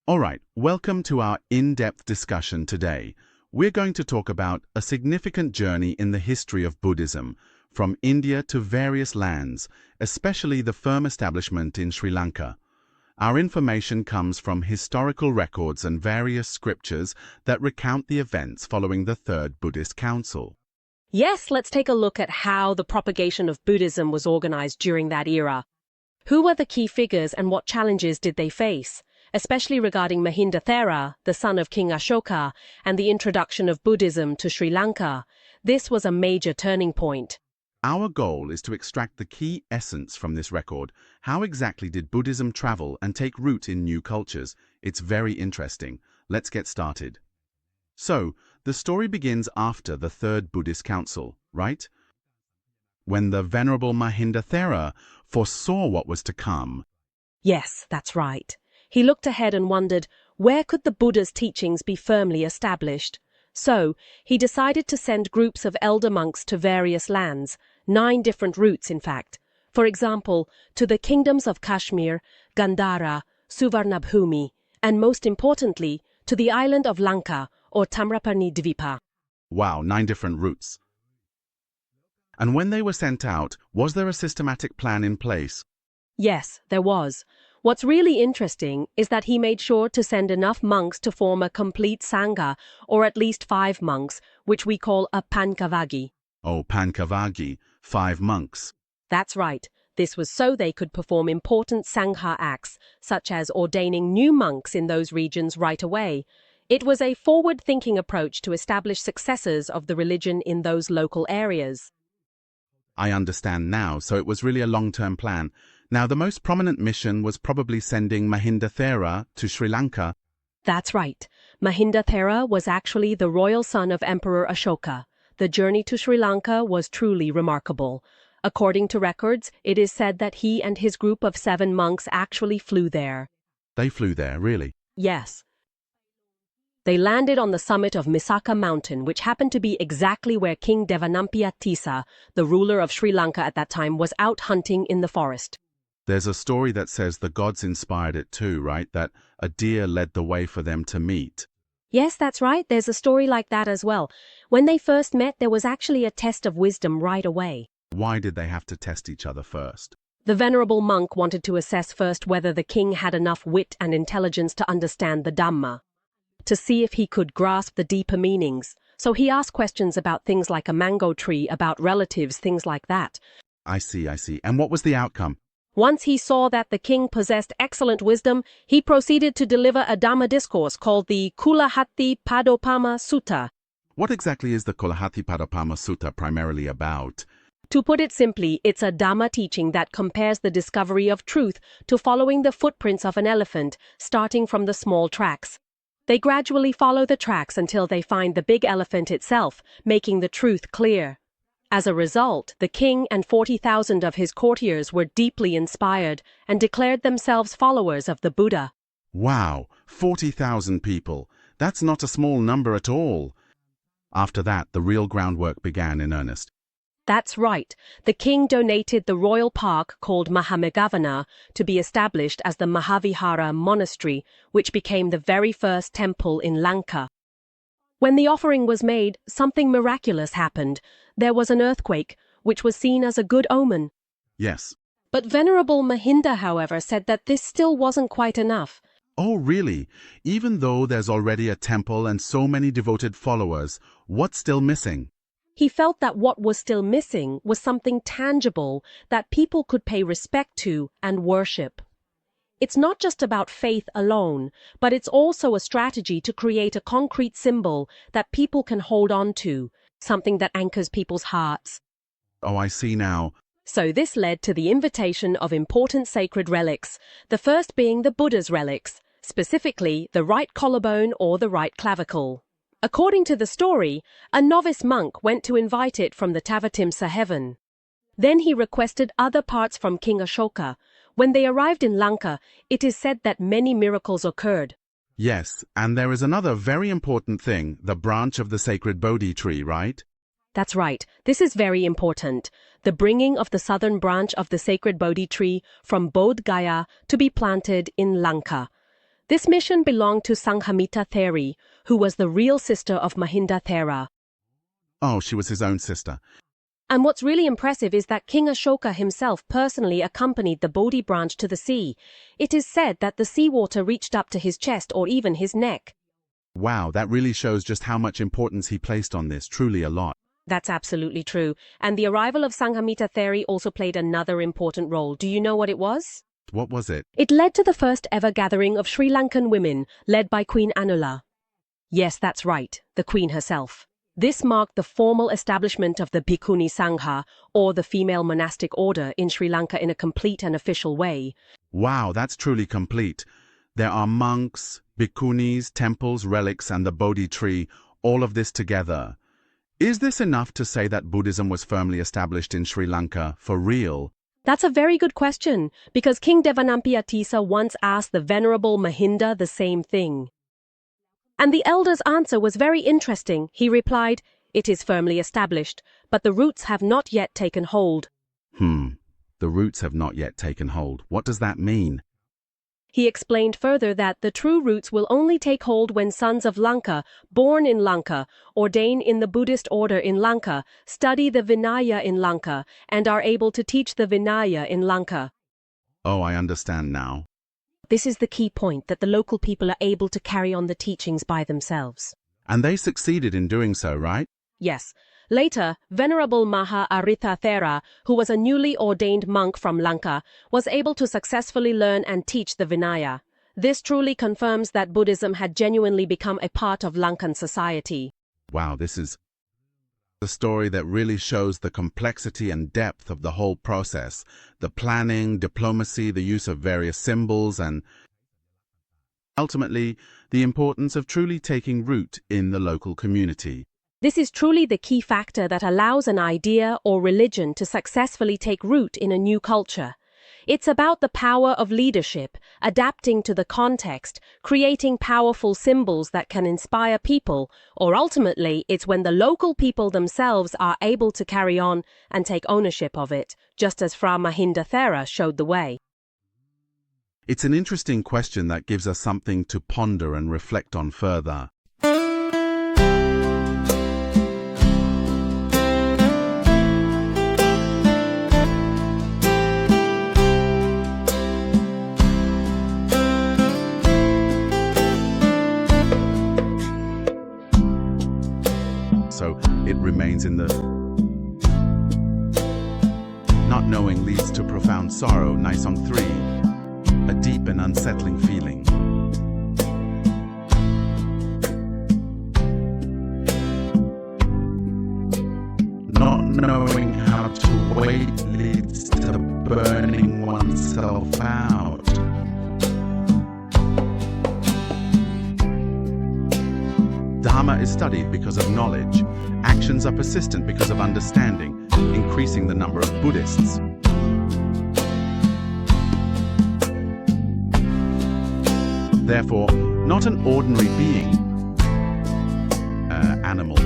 All right, welcome to our in-depth discussion today. We're going to talk about a significant journey in the history of Buddhism, from India to various lands, especially the firm establishment in Sri Lanka. Our information comes from historical records and various scriptures that recount the events following the Third Buddhist Council. Yes, let's take a look at how the propagation of Buddhism was organized during that era. Who were the key figures and what challenges did they face, especially regarding Mahindathera, the son of King Ashoka, and the introduction of Buddhism to Sri Lanka? This was a major turning point. Our goal is to extract the key essence from this record. How exactly did Buddhism travel and take root in new cultures? It's very interesting. Let's get started. So, the story begins after the Third Buddhist Council, right? When the Venerable Mahindathera foresaw what was to come. Yes, that's right. He looked ahead and wondered, where could the Buddha's teachings be firmly established? So, he decided to send groups of elder monks to various lands, 9 different routes in fact. For example, to the kingdoms of Kashmir, Gandhara, Suvarnabhumi, and most importantly, to the island of Lanka or Tamraparni Dvipa. Wow, 9 different routes. And when they were sent out, was there a systematic plan in place? Yes, there was. What's really interesting is that he made sure to send enough monks to form a complete Sangha, or at least 5 monks, which we call a Pankavagi. Oh, Pankavagi, 5 monks. That's right. This was so they could perform important Sangha acts, such as ordaining new monks in those regions right away. It was a forward-thinking approach to establish successors of the religion in those local areas. I understand now, so it was really a long-term plan. Now, the most prominent mission was probably sending Mahindathera to Sri Lanka. That's right. Mahindathera was actually the royal son of Emperor Ashoka. The journey to Sri Lanka was truly remarkable. According to records, it is said that he and his group of 7 monks actually flew there. They flew there, really? Yes. They landed on the summit of Misaka Mountain, which happened to be exactly where King Devanampiya Tissa, the ruler of Sri Lanka at that time, was out hunting in the forest. There's a story that says the gods inspired it too, right? That a deer led the way for them to meet. Yes, that's right. There's a story like that as well. When they first met, there was actually a test of wisdom right away. Why did they have to test each other first? The venerable monk wanted to assess first whether the king had enough wit and intelligence to understand the Dhamma, to see if he could grasp the deeper meanings. So he asked questions about things like a mango tree, about relatives, things like that. I see. And what was the outcome? Once he saw that the king possessed excellent wisdom, he proceeded to deliver a Dhamma discourse called the Kulahati Padopama Sutta. What exactly is the Kulahati Padopama Sutta primarily about? To put it simply, it's a Dhamma teaching that compares the discovery of truth to following the footprints of an elephant, starting from the small tracks. They gradually follow the tracks until they find the big elephant itself, making the truth clear. As a result, the king and 40,000 of his courtiers were deeply inspired and declared themselves followers of the Buddha. Wow, 40,000 people. That's not a small number at all. After that, the real groundwork began in earnest. That's right. The king donated the royal park called Mahameghavana to be established as the Mahavihara monastery, which became the very first temple in Lanka. When the offering was made, something miraculous happened. There was an earthquake, which was seen as a good omen. Yes. But Venerable Mahinda, however, said that this still wasn't quite enough. Oh, really? Even though there's already a temple and so many devoted followers, what's still missing? He felt that what was still missing was something tangible that people could pay respect to and worship. It's not just about faith alone, but it's also a strategy to create a concrete symbol that people can hold on to, something that anchors people's hearts. Oh, I see now. So this led to the invitation of important sacred relics, the first being the Buddha's relics, specifically the right collarbone or the right clavicle. According to the story, a novice monk went to invite it from the Tavatimsa heaven. Then he requested other parts from King Ashoka. When they arrived in Lanka, it is said that many miracles occurred. Yes, and there is another very important thing, the branch of the sacred Bodhi tree, right? That's right. This is very important. The bringing of the southern branch of the sacred Bodhi tree from Bodh Gaya to be planted in Lanka. This mission belonged to Sanghamita Theri, who was the real sister of Mahinda Thera. Oh, she was his own sister. And what's really impressive is that King Ashoka himself personally accompanied the Bodhi branch to the sea. It is said that the seawater reached up to his chest or even his neck. Wow, that really shows just how much importance he placed on this, truly a lot. That's absolutely true. And the arrival of Sanghamita Theri also played another important role. Do you know what it was? What was it? It led to the first ever gathering of Sri Lankan women, led by Queen Anula. Yes, that's right, the Queen herself. This marked the formal establishment of the Bhikkhuni Sangha, or the female monastic order, in Sri Lanka in a complete and official way. Wow, that's truly complete. There are monks, bhikkhunis, temples, relics, and the Bodhi tree, all of this together. Is this enough to say that Buddhism was firmly established in Sri Lanka, for real? That's a very good question, because King Devanampi Atisa once asked the Venerable Mahinda the same thing. And the elder's answer was very interesting. He replied, "It is firmly established, but the roots have not yet taken hold." The roots have not yet taken hold. What does that mean? He explained further that the true roots will only take hold when sons of Lanka, born in Lanka, ordain in the Buddhist order in Lanka, study the Vinaya in Lanka, and are able to teach the Vinaya in Lanka. Oh, I understand now. This is the key point, that the local people are able to carry on the teachings by themselves. And they succeeded in doing so, right? Yes. Later, Venerable Maha Aritha Thera, who was a newly ordained monk from Lanka, was able to successfully learn and teach the Vinaya. This truly confirms that Buddhism had genuinely become a part of Lankan society. Wow, this is a story that really shows the complexity and depth of the whole process. The planning, diplomacy, the use of various symbols, and ultimately, the importance of truly taking root in the local community. This is truly the key factor that allows an idea or religion to successfully take root in a new culture. It's about the power of leadership, adapting to the context, creating powerful symbols that can inspire people, or ultimately, it's when the local people themselves are able to carry on and take ownership of it, just as Fra Mahinda Thera showed the way. It's an interesting question that gives us something to ponder and reflect on further. So it remains in the not knowing leads to profound sorrow, Naisong 3, a deep and unsettling feeling. Not knowing how to wait leads to burning oneself out. Dharma is studied because of knowledge. Actions are persistent because of understanding, increasing the number of Buddhists. Therefore, not an ordinary being, animal,